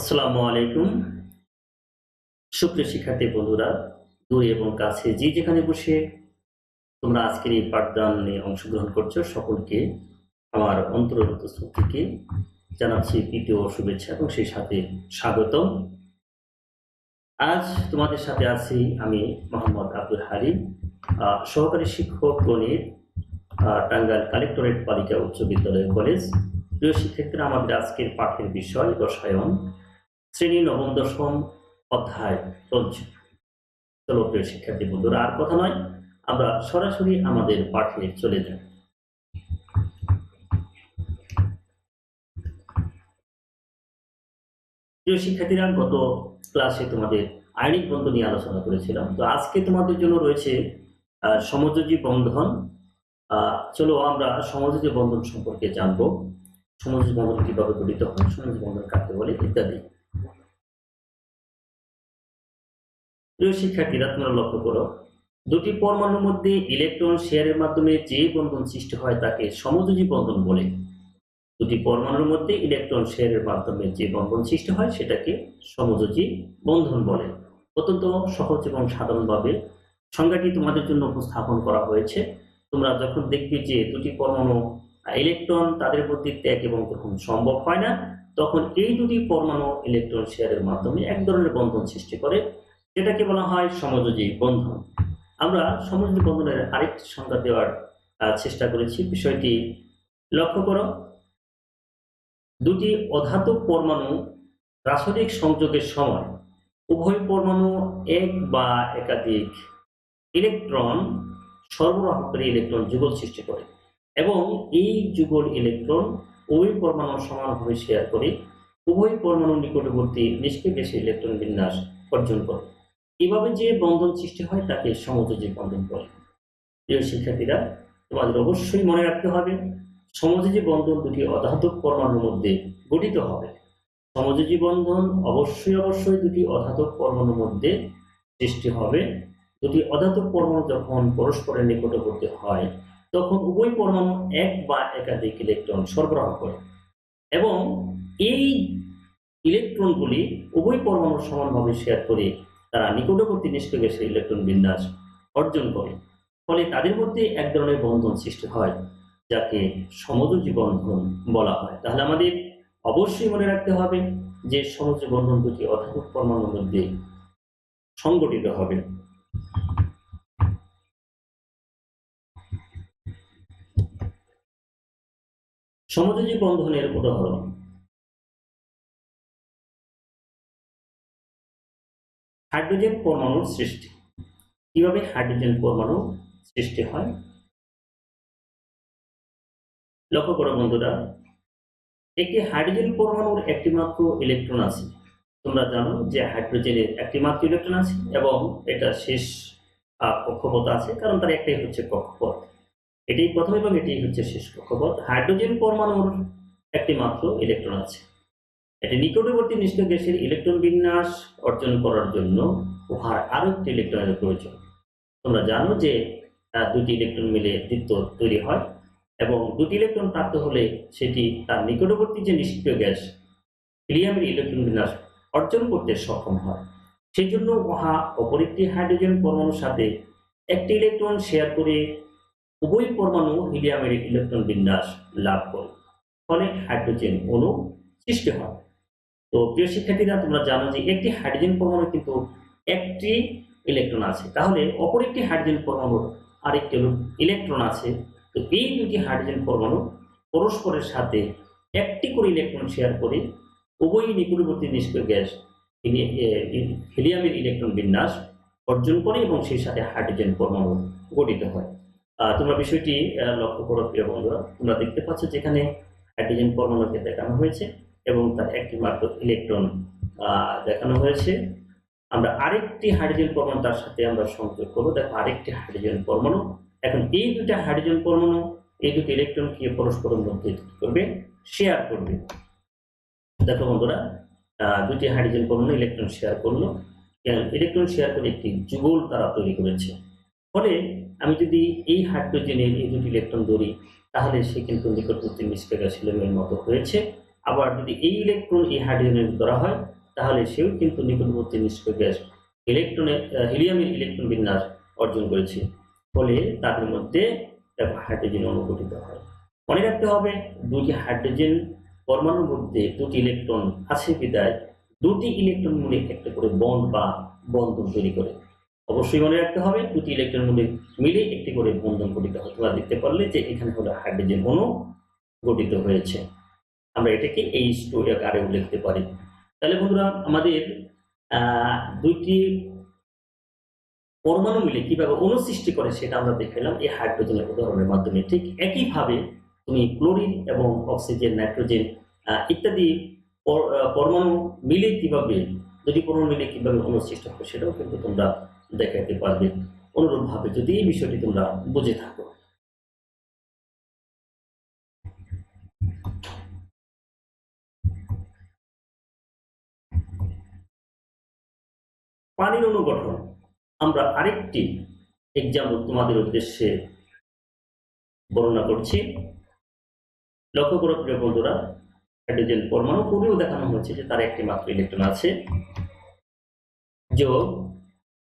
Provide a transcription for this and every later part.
আসসালামু আলাইকুম। সুপ্রিয় শিক্ষার্থী বন্ধুরা, দূরে এবং কাছে যে যেখানে বসে তোমরা আজকের এই পাঠদানে অংশগ্রহণ করছো, সকলকে আমার অন্তরস্থল থেকে জানাচ্ছি প্রীতি ও শুভেচ্ছা এবং সেই সাথে স্বাগতম। আজ তোমাদের সাথে আছি আমি মোহাম্মদ আব্দুল হালিম, সহকারী শিক্ষক গণিত, টাঙ্গাইল কালেক্টরেট বালিকা উচ্চ বিদ্যালয় কলেজ। প্রিয় শিক্ষার্থীরা, আমাদের আজকের পাঠের বিষয় রসায়ন, শ্রেণী নবম দশম, অধ্যায় পঞ্চম। চলো প্রিয় শিক্ষার্থী বন্ধুরা, আর কথা নয়, আমরা সরাসরি আমাদের পাঠে চলে যাই। প্রিয় শিক্ষার্থীরা, গত ক্লাসে তোমাদের আয়নিক বন্ধন নিয়ে আলোচনা করেছিলাম। তো আজকে তোমাদের জন্য রয়েছে সমযোজী বন্ধন। চলো আমরা সমযোজী বন্ধন সম্পর্কে জানবো। সমযোজী বন্ধন কিভাবে গঠিত হয়, সমযোজী বন্ধন কাকে বলে, ইত্যাদি। প্রিয় শিক্ষার্থীরা, তোমরা লক্ষ্য করো, দুটি পরমাণুর মধ্যে ইলেকট্রন শেয়ারের মাধ্যমে যে বন্ধন সৃষ্টি হয় তাকে সমযোজী বন্ধন বলে। দুটি পরমাণুর মধ্যে ইলেকট্রন শেয়ারের মাধ্যমে যে বন্ধন সৃষ্টি হয় সেটাকে সমযোজী বন্ধন বলে। অত্যন্ত সহজ এবং সাধারণভাবে সংজ্ঞাটি তোমাদের জন্য উপস্থাপন করা হয়েছে। তোমরা যখন দেখবে যে দুটি পরমাণু ইলেকট্রন তাদের মধ্যে ত্যাগ এবং গ্রহণ সম্ভব হয় না, তখন এই দুটি পরমাণু ইলেকট্রন শেয়ারের মাধ্যমে এক ধরনের বন্ধন সৃষ্টি করে, যেটাকে বলা হয় সমযোজী বন্ধন। আমরা সমযোজী বন্ধনের আরেকটি সংজ্ঞা দেওয়ার চেষ্টা করেছি। বিষয়টি লক্ষ্য করো, দুটি অধাতব পরমাণু রাসায়নিক সংযোগের সময় উভয় পরমাণু এক বা একাধিক ইলেকট্রন সরবরাহ করে ইলেকট্রন যুগল সৃষ্টি করে এবং এই যুগল ইলেকট্রন উভয় পরমাণু সমানভাবে শেয়ার করে উভয় পরমাণু নিকটবর্তী নিষ্ক্রিয় গ্যাসে ইলেকট্রন বিন্যাস অর্জন করে। এভাবে যে বন্ধন সৃষ্টি হয় তাকে সমযোজী বন্ধন বলে। প্রিয় শিক্ষার্থীরা, তোমাদের অবশ্যই মনে রাখতে হবে, সমযোজী বন্ধন দুটি অধাতব পরমাণুর মধ্যে গঠিত হবে। সমযোজী বন্ধন অবশ্যই দুটি অধাতব পরমাণুর মধ্যে সৃষ্টি হবে। দুটি অধাতব পরমাণু যখন পরস্পরের নিকটবর্তী হয় তখন উভয় পরমাণু এক বা একাধিক ইলেকট্রন সরবরাহ করে এবং এই ইলেকট্রনগুলি উভয় পরমাণু সমানভাবে শেয়ার করে তারা নিকটবর্তী নিষ্ক্রিয় গ্যাসে ইলেকট্রন বিন্যাস অর্জন করে। ফলে তাদের মধ্যে এক ধরনের বন্ধন সৃষ্টি হয় যাকে সমযোজী বন্ধন বলা হয়। তাহলে আমাদের অবশ্যই মনে রাখতে হবে যে সমযোজী বন্ধন দুটি অধাতব পরমাণুর মধ্যে সংগঠিত হবে। সমযোজী বন্ধনের উদাহরণ: হাইড্রোজেন পরমাণুর সৃষ্টি। কিভাবে হাইড্রোজেন পরমাণু সৃষ্টি হয় লক্ষ্য করো বন্ধুরা, একটি হাইড্রোজেন পরমাণুর একটি মাত্র ইলেকট্রন আছে। তোমরা জানো যে হাইড্রোজেনের একটি মাত্র ইলেকট্রন আছে এবং এটা শেষ কক্ষপথ আছে, কারণ তার একটাই হচ্ছে কক্ষপথ। এটাই প্রথম এবং এটাই হচ্ছে শেষ কক্ষপথ। হাইড্রোজেন পরমাণুর একটি মাত্র ইলেকট্রন আছে। এটি নিকটবর্তী নিষ্ক্রিয় গ্যাসের ইলেকট্রন বিন্যাস অর্জন করার জন্য উহার আরো একটি ইলেকট্রনের প্রয়োজন। তোমরা জানো যে দুটি ইলেকট্রন মিলে দ্বিত্ব তৈরি হয় এবং দুটি ইলেকট্রন প্রাপ্ত হলে সেটি তার নিকটবর্তী যে নিষ্ক্রিয় গ্যাস হিলিয়ামের ইলেকট্রন বিন্যাস অর্জন করতে সক্ষম হয়। সেই জন্য উহা অপর একটি হাইড্রোজেন পরমাণুর সাথে একটি ইলেকট্রন শেয়ার করে উভয় পরমাণু হিলিয়ামের ইলেকট্রন বিন্যাস লাভ করে, ফলে হাইড্রোজেন অণু সৃষ্টি হয়। তো প্রিয় শিক্ষার্থীরা, তোমরা জানো যে একটি হাইড্রোজেন পরমাণু কিন্তু একটি ইলেকট্রন আছে, তাহলে অপর একটি হাইড্রোজেন পরমাণুর আরেকটি ইলেকট্রন আছে। তো এই দুটি হাইড্রোজেন পরমাণু পরস্পরের সাথে একটি করে ইলেকট্রন শেয়ার করে উভয়ই নিকটবর্তী নিষ্ক্রিয় গ্যাস হিলিয়ামের ইলেকট্রন বিন্যাস অর্জন করে এবং সেই সাথে হাইড্রোজেন পরমাণু গঠিত হয়। তোমরা বিষয়টি লক্ষ্য করো প্রিয় বন্ধুরা, তোমরা দেখতে পাচ্ছ যেখানে হাইড্রোজেন পরমাণুকে দেখানো হয়েছে এবং তার একটি মাত্র ইলেকট্রন দেখানো হয়েছে। আমরা আরেকটি হাইড্রোজেন পরমাণু তার সাথে আমরা সংযোগ করবো। দেখো, আরেকটি হাইড্রোজেন পরমাণু। এখন এই দুটা হাইড্রোজেন পরমাণু এই দুটি ইলেকট্রনকে পরস্পরের মধ্যে করবে, শেয়ার করবে। দেখো বন্ধুরা, দুটি হাইড্রোজেন পরমাণু ইলেকট্রন শেয়ার করলো, ইলেকট্রন শেয়ার করে একটি যুগল তারা তৈরি করেছে। ফলে আমি যদি এই হাইড্রোজেনের এই দুটি ইলেকট্রন ধরি তাহলে সে কিন্তু নিকটবর্তী নিষ্ক্রিয় গ্যাস হিলিয়ামের মতো হয়েছে আবার যদি এই ইলেকট্রন এই হাইড্রোজেনের ধরা হয় তাহলে সেও কিন্তু নিকটবর্তী নিষ্ক্রিয় গ্যাস ইলেকট্রনের হিলিয়ামের ইলেকট্রন বিন্যাস অর্জন করেছে, ফলে তাদের মধ্যে হাইড্রোজেন অণু গঠিত হয়। মনে রাখতে হবে দুটি হাইড্রোজেন পরমাণুর মধ্যে দুটি ইলেকট্রন আছে বিদায় দুটি ইলেকট্রন মিলে একটা করে বন্ড বা বন্ধন তৈরি করে। অবশ্যই মনে রাখতে হবে দুটি ইলেকট্রন মিলে একটি করে বন্ধন গঠিত হয়। তোমরা দেখতে পারলে যে এখানে হলো হাইড্রোজেন অণু গঠিত হয়েছে। আমরা এটাকে H2 আকারেও লিখতে পারি। তাহলে বন্ধুরা আমাদের দুইটি পরমাণু মিলে কিভাবে অণু সৃষ্টি করে সেটা আমরা দেখালাম এই হাইড্রোজেনের উদাহরণের মাধ্যমে। ঠিক একইভাবে তুমি ক্লোরিন এবং অক্সিজেন, নাইট্রোজেন ইত্যাদি পরমাণু মিলে কিভাবে দুটি পরমাণু মিলে কিভাবে অণু সৃষ্টি হবে সেটাও কিন্তু তোমরা দেখাতে পারবে অনুরূপভাবে যদি এই বিষয়টি তোমরা বুঝে থাকো। পানির অণু গঠন আমরা আরেকটি এক্সাম্পল তোমাদের উদ্দেশ্যে বর্ণনা করছি। লক্ষ্য করো প্রিয় বন্ধুরা, হাইড্রোজেন পরমাণু পূর্বেও দেখানো হয়েছে যে তার একটি মাত্র ইলেকট্রন আছে। যোগ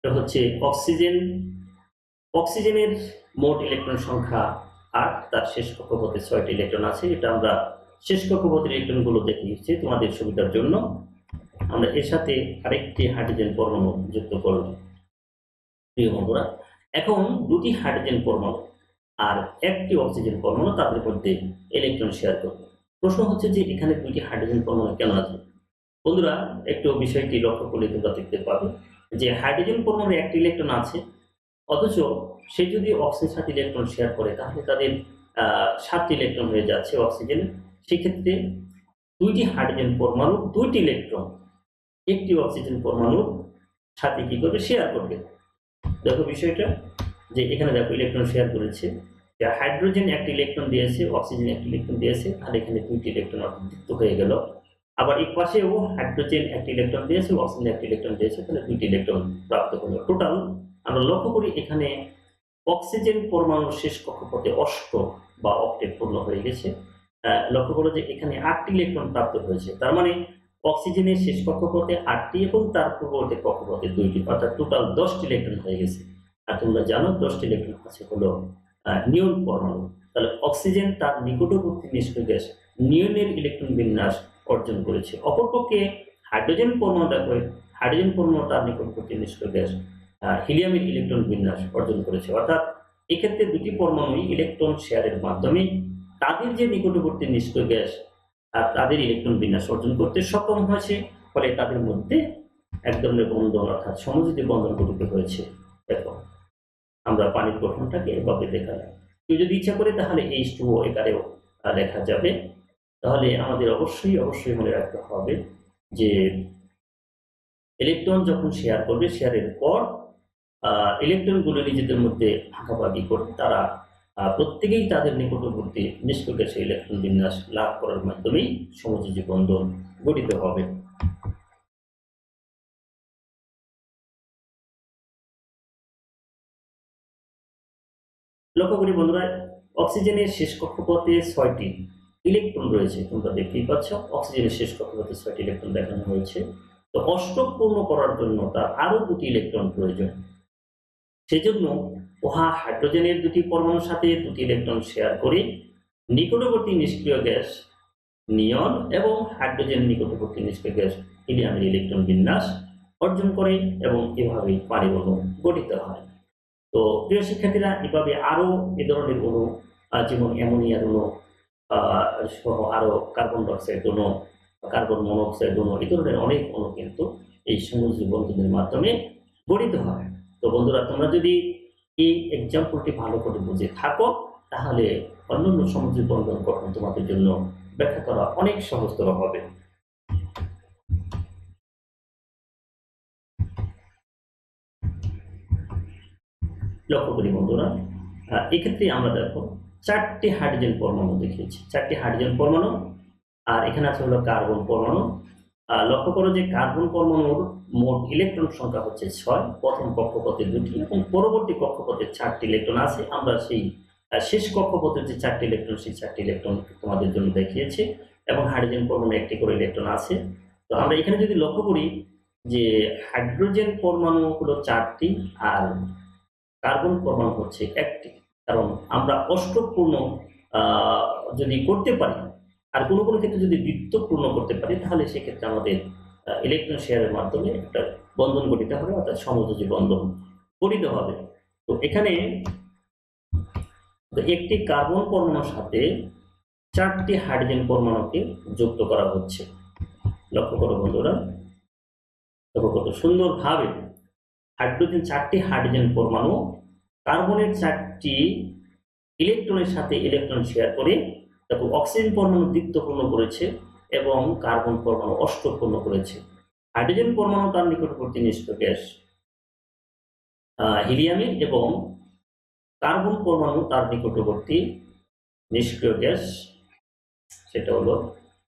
হচ্ছে অক্সিজেন, অক্সিজেনের মোট ইলেকট্রন সংখ্যা 8, তার শেষ কক্ষপথে 6টি ইলেকট্রন আছে। এটা আমরা শেষ কক্ষপথের ইলেকট্রনগুলো দেখিয়েছি তোমাদের সুবিধার জন্য। আমরা এর সাথে আরেকটি হাইড্রোজেন পরমাণু যুক্ত করলাম। প্রিয় বন্ধুরা, এখন দুটি হাইড্রোজেন পরমাণু আর একটি অক্সিজেন পরমাণু তাদের মধ্যে ইলেকট্রন শেয়ার করবে। প্রশ্ন হচ্ছে যে এখানে দুটি হাইড্রোজেন পরমাণু কেন আছে? বন্ধুরা, একটু বিষয়টি লক্ষ্য করলে তোমরা দেখতে পাবে যে হাইড্রোজেন পরমাণুর একটি ইলেকট্রন আছে, অথচ সে যদি অক্সিজেনের সাথে ইলেকট্রন শেয়ার করে তাহলে তাদের 7টি ইলেকট্রন হয়ে যাচ্ছে অক্সিজেন। সেক্ষেত্রে দুইটি হাইড্রোজেন পরমাণু 2টি ইলেকট্রন একটি অক্সিজেন পরমাণুর সাথে কি করবে? শেয়ার করবে। দেখো বিষয়টা যে এখানে দেখো ইলেকট্রন শেয়ার করেছে, হাইড্রোজেন একটি ইলেকট্রন দিয়েছে, অক্সিজেন একটি ইলেকট্রন দিয়েছে, আর এখানে 2টি ইলেকট্রন যুক্ত হয়ে গেল। আবার এই পাশেও হাইড্রোজেন একটি ইলেকট্রন দিয়েছে, অক্সিজেন একটি ইলেকট্রন দিয়েছে, তাহলে 2টি ইলেকট্রন প্রাপ্ত হলো। টোটাল আমরা লক্ষ্য করি এখানে অক্সিজেন পরমাণুর শেষ কক্ষপথে অষ্টক বা অক্টেট পূর্ণ হয়ে গেছে। লক্ষ্য করো যে এখানে 8টি ইলেকট্রন প্রাপ্ত হয়েছে, তার মানে অক্সিজেনের শেষ কক্ষপথে 8টি এবং তার পূর্ববর্তী কক্ষপথে 2টি, অর্থাৎ টোটাল 10টি ইলেকট্রন হয়ে গেছে। আর তোমরা জানো 10টি ইলেকট্রন আছে হলো নিয়ন পরমাণু। তাহলে অক্সিজেন তার নিকটবর্তী নিষ্ক্রিয় গ্যাস নিয়নের ইলেকট্রন বিন্যাস অর্জন করেছে। অপরপক্ষে হাইড্রোজেন পরমাণু দেখো, হাইড্রোজেন পরমাণু তার নিকটবর্তী নিষ্ক্রিয় গ্যাস হিলিয়ামের ইলেকট্রন বিন্যাস অর্জন করেছে। অর্থাৎ এক্ষেত্রে দুটি পরমাণুই ইলেকট্রন শেয়ারের মাধ্যমে তাদের যে নিকটবর্তী নিষ্ক্রিয় গ্যাস আর তাদের ইলেকট্রন বিন্যাস অর্জন করতে সক্ষম হয়েছে, ফলে তাদের মধ্যে এক ধরনের বন্ধন অর্থাৎ সমযোজী বন্ধন গঠিত হয়েছে। দেখো আমরা পানির গঠনটাকে এভাবে দেখালাম। কেউ যদি ইচ্ছা করে তাহলে H2O আকারেও লেখা যাবে। তাহলে আমাদের অবশ্যই মনে রাখতে হবে যে ইলেকট্রন যখন শেয়ার করবে, শেয়ারের পর ইলেকট্রনগুলো নিজেদের মধ্যে ভাগাভাগি করে তারা প্রত্যেকেই তাদের নিকটবর্তী নিষ্ক্রিয় গ্যাসের ইলেকট্রন বিন্যাস লাভ করার মাধ্যমেই সমযোজী বন্ধন গঠিত হবে। লক্ষ্য করি বন্ধুরা, অক্সিজেনের শেষ কক্ষপথে 6টি ইলেকট্রন রয়েছে। তোমরা দেখতেই পাচ্ছ অক্সিজেনের শেষ কক্ষপথে 6টি ইলেকট্রন দেখানো হয়েছে। তো অষ্টক পূর্ণ করার জন্য তার আরো 2টি ইলেকট্রন প্রয়োজন। সেজন্য উহা হাইড্রোজেনের 2টি পরমাণুর সাথে 2টি ইলেকট্রন শেয়ার করে নিকটবর্তী নিষ্ক্রিয় গ্যাস নিয়ন এবং হাইড্রোজেন নিকটবর্তী নিষ্ক্রিয় গ্যাস হিলিয়ামের ইলেকট্রন বিন্যাস অর্জন করে এবং এভাবেই পানির অণু গঠিত হয়। তো প্রিয় শিক্ষার্থীরা, এভাবে আরো এ ধরনের অণু যেমন অ্যামোনিয়ার অণু সহ আরো কার্বন ডাইঅক্সাইড অণু, কার্বন মনোক্সাইড অণু, এই ধরনের অনেক অণু কিন্তু এই সমযোজী বন্ধনের মাধ্যমে গঠিত হয়। তো বন্ধুরা, তোমরা যদি এই এক্সাম্পলটি ভালো করে বুঝে থাকো তাহলে অন্যান্য সমযোজী বন্ধন গঠন তোমাদের জন্য ব্যাখ্যা করা অনেক সহজতর হবে। লক্ষ্য করি বন্ধুরা, এক্ষেত্রে আমরা দেখো 4টি হাইড্রোজেন পরমাণু দেখিয়েছি, 4টি হাইড্রোজেন পরমাণু, আর এখানে আছে হলো কার্বন পরমাণু। লক্ষ্য করো যে কার্বন পরমাণুর মোট ইলেকট্রন সংখ্যা হচ্ছে 6, প্রথম কক্ষপথে 2টি এবং পরবর্তী কক্ষপথে 4টি ইলেকট্রন আছে। আমরা সেই শেষ কক্ষপথের যে 4টি ইলেকট্রন, সেই 4টি ইলেকট্রন তোমাদের জন্য দেখিয়েছি। এবং হাইড্রোজেন পরমাণু একটি করে ইলেকট্রন আছে। তো আমরা এখানে যদি লক্ষ্য করি যে হাইড্রোজেন পরমাণু হলো 4টি আর কার্বন পরমাণু হচ্ছে 1টি। কারণ আমরা অষ্টক পূর্ণ যদি করতে পারি আর কোনো কোনো ক্ষেত্রে যদি বৃত্ত পূর্ণ করতে পারি, তাহলে সেক্ষেত্রে আমাদের ইলেকট্রন শেয়ারের মাধ্যমে একটা বন্ধন গঠিত হবে, অর্থাৎ সমযোজী বন্ধন গঠিত হবে। তো এখানে একটি কার্বন পরমাণুর সাথে 4টি হাইড্রোজেন পরমাণুকে যুক্ত করা হচ্ছে। লক্ষ্য করো বন্ধুরা, দেখো কত সুন্দরভাবে হাইড্রোজেন 4টি হাইড্রোজেন পরমাণু কার্বনের 4টি ইলেকট্রনের সাথে ইলেকট্রন শেয়ার করে দেখো অক্সিজেন পরমাণু দ্বিত্বপূর্ণ করেছে এবং কার্বন পরমাণু অষ্টকপূর্ণ করেছে। হাইড্রোজেন পরমাণু তার নিকটবর্তী নিষ্ক্রিয় গ্যাস হিলিয়ামের এবং কার্বন পরমাণু তার নিকটবর্তী নিষ্ক্রিয় গ্যাস সেটা হলো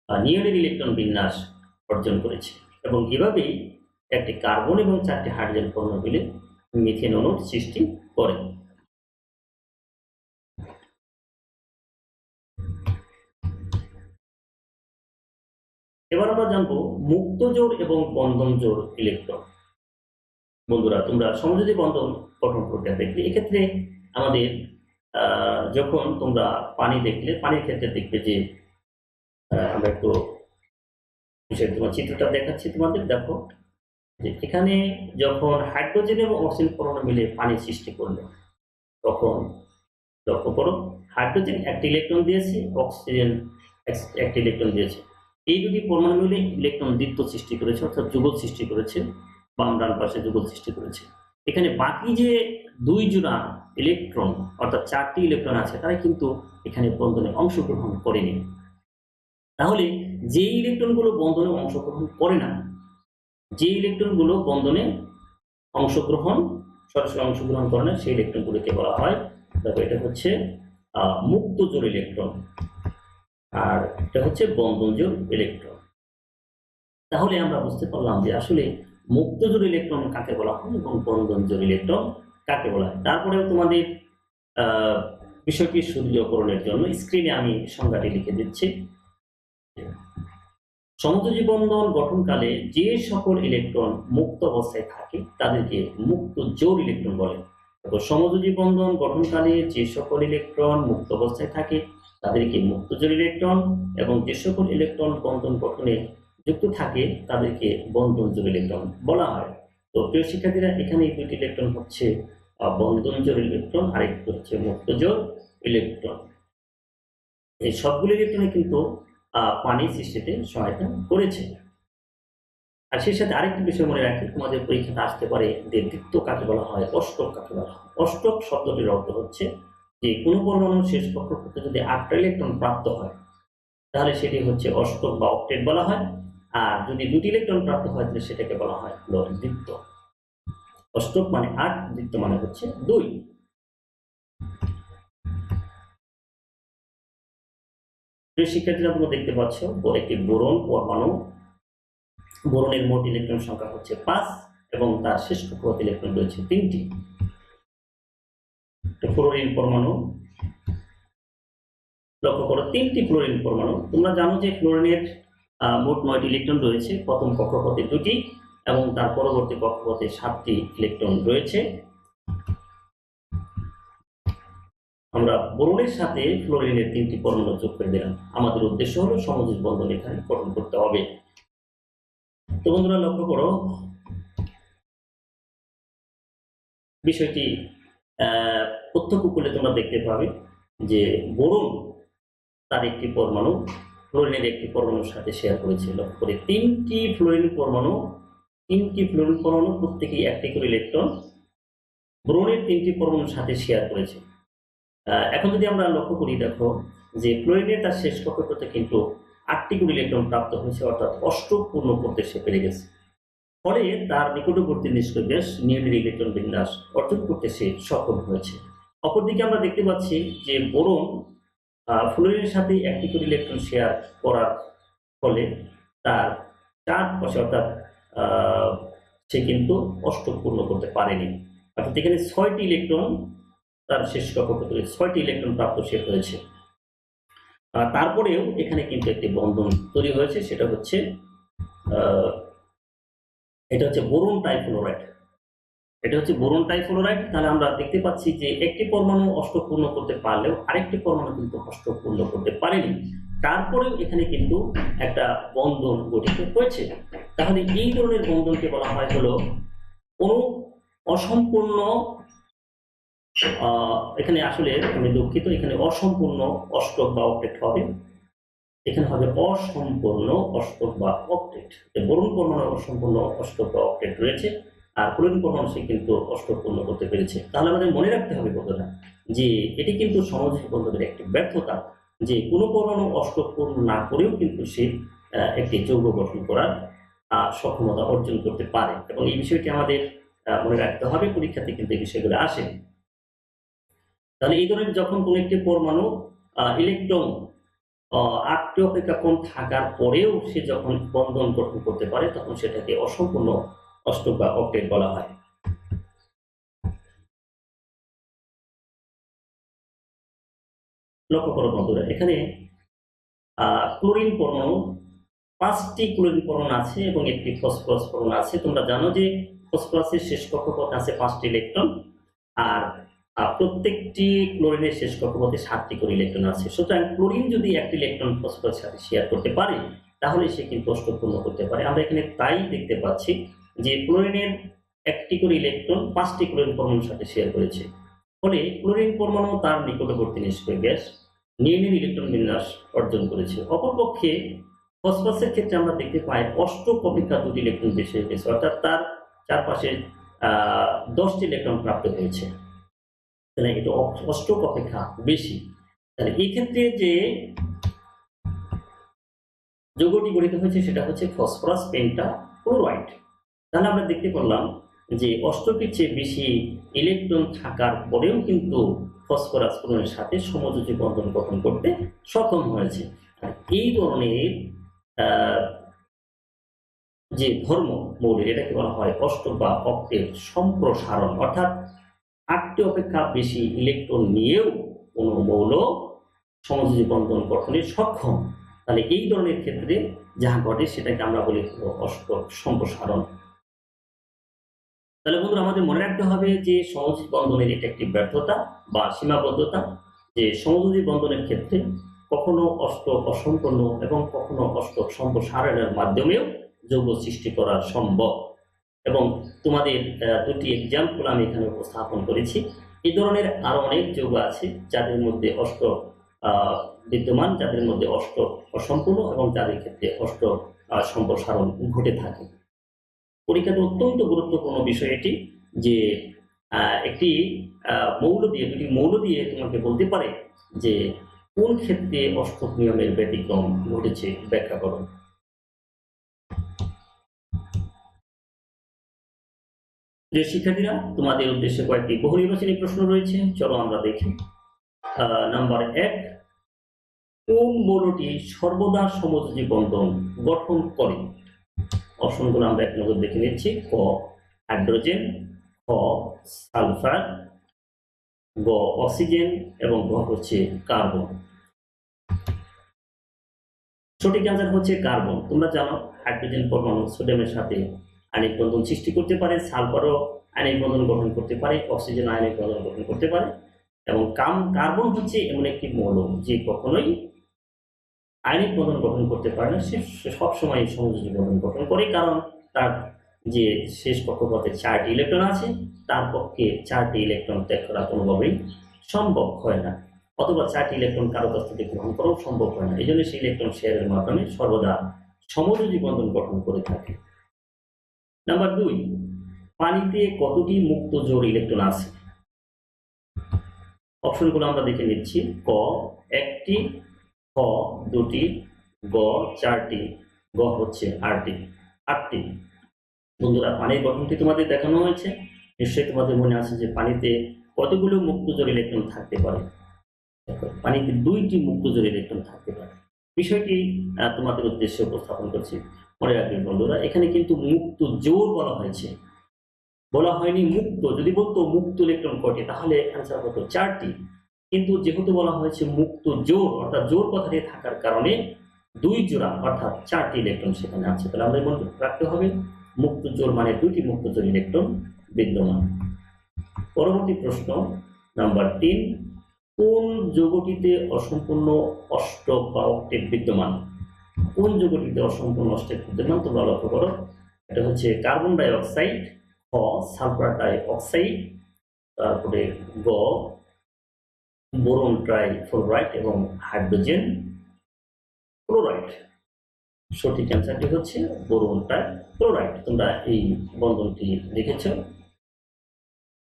নিয়নের ইলেকট্রন বিন্যাস অর্জন করেছে। এবং এভাবেই একটি কার্বন এবং 4টি হাইড্রোজেন পরমাণু মিলে মিথেন অণুর সৃষ্টি করে। এবার আমরা জানবো মুক্ত জোড় এবং বন্ধন জোড় ইলেকট্রন। বন্ধুরা, তোমরা সমযোজী বন্ধন গঠন প্রক্রিয়া দেখলে এক্ষেত্রে আমাদের যখন তোমরা পানি দেখলে, পানির ক্ষেত্রে দেখবে যে আমরা একটু তোমার চিত্রটা দেখাচ্ছি তোমাদের। দেখো যে এখানে যখন হাইড্রোজেন এবং অক্সিজেন পরমাণু মিলে পানি সৃষ্টি করলো, তখন লক্ষ্য করো হাইড্রোজেন একটি ইলেকট্রন দিয়েছে, অক্সিজেন একটি ইলেকট্রন দিয়েছে। এই দুটি পরমাণু মিলে ইলেকট্রন দ্বিত্ব সৃষ্টি করেছে, অর্থাৎ যুগল সৃষ্টি করেছে, বাম ডান পাশে যুগল সৃষ্টি করেছে। এখানে বাকি যে 2 জোড়া ইলেকট্রন অর্থাৎ 4টি ইলেকট্রন আছে, তারা কিন্তু এখানে বন্ধনে অংশগ্রহণ করেনি। তাহলে যে ইলেকট্রনগুলো বন্ধনে অংশগ্রহণ করে না, যে ইলেকট্রনগুলো বন্ধনে সরাসরি অংশগ্রহণ করে না, সেই ইলেকট্রনগুলোকে বলা হয়, দেখো এটা হচ্ছে মুক্ত জোড় ইলেকট্রন আর এটা হচ্ছে বন্ধন জোড় ইলেকট্রন। তাহলে আমরা বুঝতে পারলাম যে আসলে মুক্ত জোড় ইলেকট্রন কাকে বলা হয় এবং বন্ধন জোড় ইলেকট্রন কাকে বলা হয়। তারপরেও তোমাদের বিষয়টি সুদৃঢ়করণের জন্য স্ক্রিনে আমি সংজ্ঞাটি লিখে দিচ্ছি। সমযোজী বন্ধন গঠনকালে যে সকল ইলেকট্রন মুক্ত অবস্থায় থাকে তাদেরকে মুক্ত জোড় ইলেকট্রন বলে। সমযোজী বন্ধন গঠনকালে যে সকল ইলেকট্রন মুক্ত অবস্থায় থাকে তাদেরকে মুক্ত জোড় ইলেকট্রন, এবং যে সকল ইলেকট্রন বন্ধন গঠনে যুক্ত থাকে তাদেরকে বন্ধন জোড় ইলেকট্রন বলা হয়। তো প্রিয় শিক্ষার্থীরা, এখানে এই 2টি ইলেকট্রন হচ্ছে বন্ধন জোড় ইলেকট্রন, আরেকটি হচ্ছে মুক্ত জোড় ইলেকট্রন। এই সবগুলো ইলেকট্রনে কিন্তু পানি সৃষ্টিতে সহায়তা করেছে। আর সেই সাথে আরেকটি বিষয় মনে রাখি, তোমাদের পরীক্ষাতে আসতে পারে যে দ্বিত্ব কাকে বলা হয়, অষ্টক কাকে বলা হয়। অষ্টক শব্দটির অর্থ হচ্ছে যে কোনো পরমাণুর শেষ কক্ষপথে যদি 8টা ইলেকট্রন প্রাপ্ত হয় তাহলে সেটি হচ্ছে অষ্টক বা অক্টেট বলা হয়। আর যদি 2টি ইলেকট্রন প্রাপ্ত হয় তাহলে সেটাকে বলা হয় দ্বিত্ব। অষ্টক মানে 8, দ্বিত্ব মানে হচ্ছে 2। শিক্ষার্থীরা তোমরা দেখতে পাচ্ছ একটি বোরন পরমাণু, বোরনের মোট ইলেকট্রন সংখ্যা হচ্ছে 5 এবং তার শেষ কক্ষপথ ইলেকট্রন রয়েছে 3টি। ফ্লোরিন পরমাণু, লক্ষ্য করো 3টি ফ্লোরিন পরমাণু। তোমরা জানো যে ফ্লোরিনের মোট 9টি ইলেকট্রন রয়েছে, প্রথম কক্ষপথে 2টি এবং তার পরবর্তী কক্ষপথে 7টি ইলেকট্রন রয়েছে। আমরা বোরনের সাথে ফ্লোরিনের 3টি পরমাণু যোগ করে দিলাম। আমাদের উদ্দেশ্য হলো সমযোজী বন্ধন এখানে গঠন করতে হবে। তো বন্ধুরা লক্ষ্য করো বিষয়টি প্রত্যক্ষ করলে তোমরা দেখতে পাবে যে বোরন তার একটি পরমাণু ফ্লোরিনের একটি পরমাণুর সাথে শেয়ার করেছে। লক্ষ্য করে 3টি ফ্লোরিন পরমাণু প্রত্যেকেই একটি করে ইলেকট্রন বোরনের 3টি পরমাণুর সাথে শেয়ার করেছে। এখন যদি আমরা লক্ষ্য করি, দেখো যে ফ্লোরিনের তার শেষ কক্ষপথে কিন্তু 8টি করে ইলেকট্রন প্রাপ্ত হয়েছে, অর্থাৎ অষ্টক পূর্ণ করতে সে পেরে গেছে। ফলে তার নিকটবর্তী নিষ্ক্রিয় গ্যাস নিয়নের ইলেকট্রন বিন্যাস অর্জন করতে সে সক্ষম হয়েছে। অপরদিকে আমরা দেখতে পাচ্ছি যে বোরন ফ্লোরিনের সাথে একটি করে ইলেকট্রন শেয়ার করার ফলে তার 4 পাশে অর্থাৎ সে কিন্তু অষ্টক পূর্ণ করতে পারেনি। অর্থাৎ এখানে 6টি ইলেকট্রন তার শেষ কক্ষপথে 6টি ইলেকট্রন প্রাপ্ত সে হয়েছে। তারপরেও এখানে কিন্তু একটি বন্ধন তৈরি হয়েছে, সেটা হচ্ছে এটা হচ্ছে বোরন ট্রাইফ্লোরাইড। এটা হচ্ছে বোরন ট্রাইফ্লোরাইড। তাহলে আমরা দেখতে পাচ্ছি যে একটি পরমাণু অষ্টক পূর্ণ করতে পারলেও আরেকটি পরমাণু কিন্তু অষ্টক পূর্ণ করতে পারেনি, তারপরেও এখানে কিন্তু একটা বন্ধন গঠিত হয়েছে। তাহলে এই ধরনের বন্ধনকে বলা হয় হলো অণু অসম্পূর্ণ, এখানে আসলে আমি দুঃখিত, এখানে অসম্পূর্ণ অষ্টক বা অক্টেট হবে, এখানে হবে অসম্পূর্ণ অষ্টক বা অক্টেট। বোরন পরমাণু অসম্পূর্ণ অষ্টক বা অক্টেট রয়েছে, আর ক্লোরিন পরমাণু সে কিন্তু অষ্টক পূর্ণ করতে পেরেছে। তাহলে আমাদের মনে রাখতে হবে বন্ধুরা যে এটি কিন্তু সমযোজী বন্ধনের একটি ব্যর্থতা, যে কোনো পরমাণু অষ্টক পূর্ণ না করেও কিন্তু সে একটি যৌগ গঠন করার সক্ষমতা অর্জন করতে পারে, এবং এই বিষয়টি আমাদের মনে রাখতে হবে, পরীক্ষাতে কিন্তু এই বিষয়গুলো আসে। তাহলে এই ধরনের যখন কোনো একটি পরমাণু ইলেকট্রন 8টি অপেক্ষা কম থাকার পরেও সে যখন বন্ধন গঠন করতে পারে তখন সেটাকে অসম্পূর্ণ অষ্টক বা অক্টেট বলা হয়। লক্ষ্য করো বন্ধুরা, এখানে ক্লোরিন পরমাণু 5টি ক্লোরিন পরমাণু আছে এবং একটি ফসফরাস পরমাণু আছে। তোমরা জানো যে ফসফরাসের শেষ কক্ষপথে আছে 5টি ইলেকট্রন, আর প্রত্যেকটি ক্লোরিনের শেষ কক্ষপথে 7টি করে ইলেকট্রন আছে। সুতরাং ক্লোরিন যদি একটি ইলেকট্রন ফসফরাসের সাথে শেয়ার করতে পারে তাহলে সে কিন্তু অষ্টক পূর্ণ করতে পারে। আমরা এখানে তাই দেখতে পাচ্ছি যে ক্লোরিনের একটি করে ইলেকট্রন 5টি ক্লোরিন পরমাণুর সাথে শেয়ার করেছে, ফলে ক্লোরিন পরমাণু তার নিকটবর্তী নিষ্ক্রিয় গ্যাস নিয়ে ইলেকট্রন বিন্যাস অর্জন করেছে। অপরপক্ষে ফসফরাসের ক্ষেত্রে আমরা দেখতে পাই অষ্টক অপেক্ষা 2টি ইলেকট্রন বেশি হয়ে গেছে, অর্থাৎ তার চারপাশে 10টি ইলেকট্রন প্রাপ্ত হয়েছে, তাহলে এটা অষ্টক অপেক্ষা বেশি। তাহলে এই ক্ষেত্রে যে যৌগটি গঠিত হয়েছে সেটা হচ্ছে ফসফরাস পেন্টাক্লোরাইড। তাহলে আমরা দেখতে পারলাম যে অষ্টকের চেয়ে বেশি ইলেকট্রন থাকার পরেও কিন্তু ফসফরাস ক্লোরিনের সাথে সমযোজী বন্ধন গঠন করতে সক্ষম হয়েছে। এই ধরনের যে ধর্ম মৌলের এটাকে বলা হয় অষ্টক বা অক্টেট সম্প্রসারণ, অর্থাৎ 8টি অপেক্ষা বেশি ইলেকট্রন নিয়েও কোনো মৌল সমযোজী বন্ধন গঠনে সক্ষম। তাহলে এই ধরনের ক্ষেত্রে যাহা ঘটে সেটাকে আমরা বলি অষ্টক সম্প্রসারণ। তাহলে বন্ধুরা আমাদের মনে রাখতে হবে যে সমযোজী বন্ধনের এটা একটি ব্যর্থতা বা সীমাবদ্ধতা, যে সমযোজী বন্ধনের ক্ষেত্রে কখনো অষ্টক অসম্পূর্ণ এবং কখনো অষ্টক সম্প্রসারণের মাধ্যমেও যৌগ সৃষ্টি করা সম্ভব। এবং তোমাদের 2টি এক্সাম্পল আমি এখানে উপস্থাপন করেছি। এই ধরনের আরো অনেক যৌগ আছে যাদের মধ্যে অষ্টক বিদ্যমান, যাদের মধ্যে অষ্টক অসম্পূর্ণ এবং যাদের ক্ষেত্রে অষ্টক সম্প্রসারণ ঘটে থাকে। পরীক্ষাতে অত্যন্ত গুরুত্বপূর্ণ বিষয় এটি যে একটি মৌল দিয়ে, 2টি মৌল দিয়ে তোমাকে বলতে পারে যে কোন ক্ষেত্রে অষ্টক নিয়মের ব্যতিক্রম ঘটেছে, ব্যাখ্যা করো। প্রিয় শিক্ষার্থীরা, তোমাদের উদ্দেশ্যে কয়েকটি বহু নির্বাচনী প্রশ্ন রয়েছে, চলো আমরা দেখি। নাম্বার 1, কোন মৌলটি সর্বদা সমযোজী বন্ধন গঠন করে? অপশনগুলো আমরা এক নজর দেখে নিচ্ছি। ক হাইড্রোজেন, খ সালফার, গ অক্সিজেন এবং গ হচ্ছে কার্বন। সঠিক অ্যান্সার হচ্ছে কার্বন। তোমরা জানো হাইড্রোজেন পরমাণু সোডিয়ামের সাথে আয়নিক বন্ধন সৃষ্টি করতে পারে, সালফারও আয়নিক বন্ধন গঠন করতে পারে, অক্সিজেন আয়নিক বন্ধন গঠন করতে পারে, এবং কার্বন হচ্ছে এমন একটি মৌল যে কখনোই আয়নিক বন্ধন গঠন করতে পারে না, সে সবসময় সমযোজী বন্ধন গঠন করে, কারণ তার যে শেষ কক্ষপথে 4টি ইলেকট্রন আছে তার পক্ষে 4টি ইলেকট্রন ত্যাগ করা কোনোভাবেই সম্ভব হয় না, অথবা 4টি ইলেকট্রন কারো কাছ থেকে গ্রহণ করাও সম্ভব হয় না। এই জন্য সেই ইলেকট্রন শেয়ারের মাধ্যমে সর্বদা সমযোজী বন্ধন গঠন করে থাকে। নাম্বার 2, পানিতে কতটি মুক্ত জোড় ইলেকট্রন আছে? অপশনগুলো আমরা দেখে নিচ্ছি। ক 1টি, খ 2টি, গ 4টি, গ হচ্ছে 8টি। বন্ধুরা, পানির গঠনটি তোমাদের দেখানো হয়েছে, নিশ্চয়ই তোমাদের মনে আছে যে পানিতে কতগুলো মুক্ত জোড় ইলেকট্রন থাকতে পারে। পানিতে 2টি মুক্ত জোড় ইলেকট্রন থাকতে পারে। বিষয়টি তোমাদের উদ্দেশ্যে উপস্থাপন করছি। মনে রাখবেন বন্ধুরা, এখানে কিন্তু মুক্ত জোড় বলা হয়েছে, বলা হয়নি মুক্ত। যদি বলতো মুক্ত ইলেকট্রন কয়টি তাহলে অ্যান্সার হতো 4টি। কিন্তু যেহেতু বলা হয়েছে মুক্ত জোড়, অর্থাৎ জোড় কথাটি থাকার কারণে দুই জোড়া অর্থাৎ 4টি ইলেকট্রন সেখানে আছে। তাহলে আমাদের মনে রাখতে হবে মুক্ত জোড় মানে 2টি মুক্ত জোড় ইলেকট্রন বিদ্যমান। পরবর্তী প্রশ্ন নাম্বার 3, কোন যৌগটিতে অসম্পূর্ণ অষ্টক বা অক্টেট বিদ্যমান? কোন যৌগটিতে অসম্পূর্ণ অষ্টক বিদ্যমান তোমরা লক্ষ্য করো। এটা হচ্ছে কার্বন ডাই অক্সাইড, খ সালফার ডাই অক্সাইড, তারপরে গ বোরন ট্রাইফ্লোরাইড এবং হাইড্রোজেন ক্লোরাইড। সঠিক অ্যান্সারটি হচ্ছে বোরন ট্রাইফ্লোরাইড। তোমরা এই বন্ধনটি দেখেছ,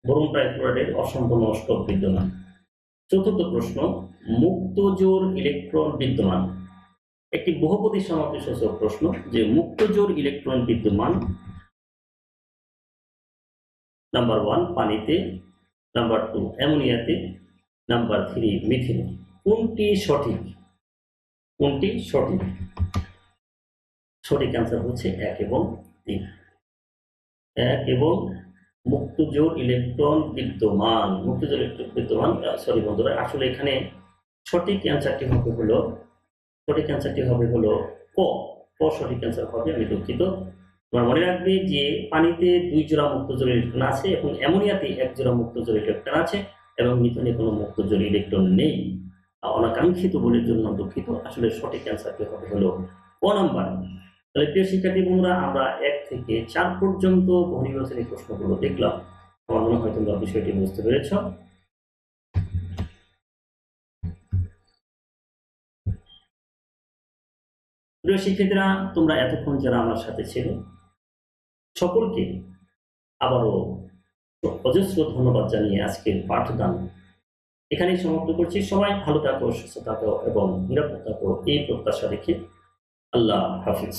বোরন ট্রাইফ্লোরাইডের অসম্পূর্ণ অষ্টক বিদ্যমান। চতুর্থ প্রশ্ন, মুক্ত জোড় ইলেকট্রন বিদ্যমান। একটি বহুপদী সমাপ্তিসূচক প্রশ্ন যে মুক্ত জোড় ইলেকট্রন বিদ্যমান নাম্বার 1 পানিতে, নাম্বার 2 অ্যামোনিয়াতে, নাম্বার 3 মিথেনে। কোনটি সঠিক? কোনটি সঠিক? সঠিক অ্যান্সার হচ্ছে 1 এবং 3। 1 এবং মুক্ত জোড় ইলেকট্রন বিদ্যমান, মুক্ত জোড় ইলেকট্রন বিদ্যমান। সরি বন্ধুরা, আসলে এখানে সঠিক অ্যান্সারটি হবে হলো ক। সঠিক অ্যান্সার হবে, আমি দুঃখিত। তোমার মনে রাখবে যে পানিতে 2 জোড়া মুক্ত জোড় ইলেকট্রন আছে এবং অ্যামোনিয়াতে 1 জোড়া মুক্ত জোড় ইলেকট্রন আছে এবং মিথেনে কোনো মুক্ত জোড় ইলেকট্রন নেই। অনাকাঙ্ক্ষিত বলের জন্য দুঃখিত। আসলে সঠিক অ্যান্সারটি হবে হলো ক নাম্বার। তাহলে প্রিয় শিক্ষার্থী বন্ধুরা, আমরা 1 থেকে 4 পর্যন্ত বহুনির্বাচনী প্রশ্নগুলো দেখলাম। আমার মনে হয় তোমরা বিষয়টি বুঝতে পেরেছ। প্রিয় শিক্ষার্থীরা, তোমরা এতক্ষণ যারা আমার সাথে ছিল সকলকে আবারও অজস্র ধন্যবাদ জানিয়ে আজকের পাঠদান এখানেই সমাপ্ত করছি। সবাই ভালো থাকো, সুস্থ থাকো এবং নিরাপদ থাকো এই প্রত্যাশা রেখে আল্লাহ হাফিজ।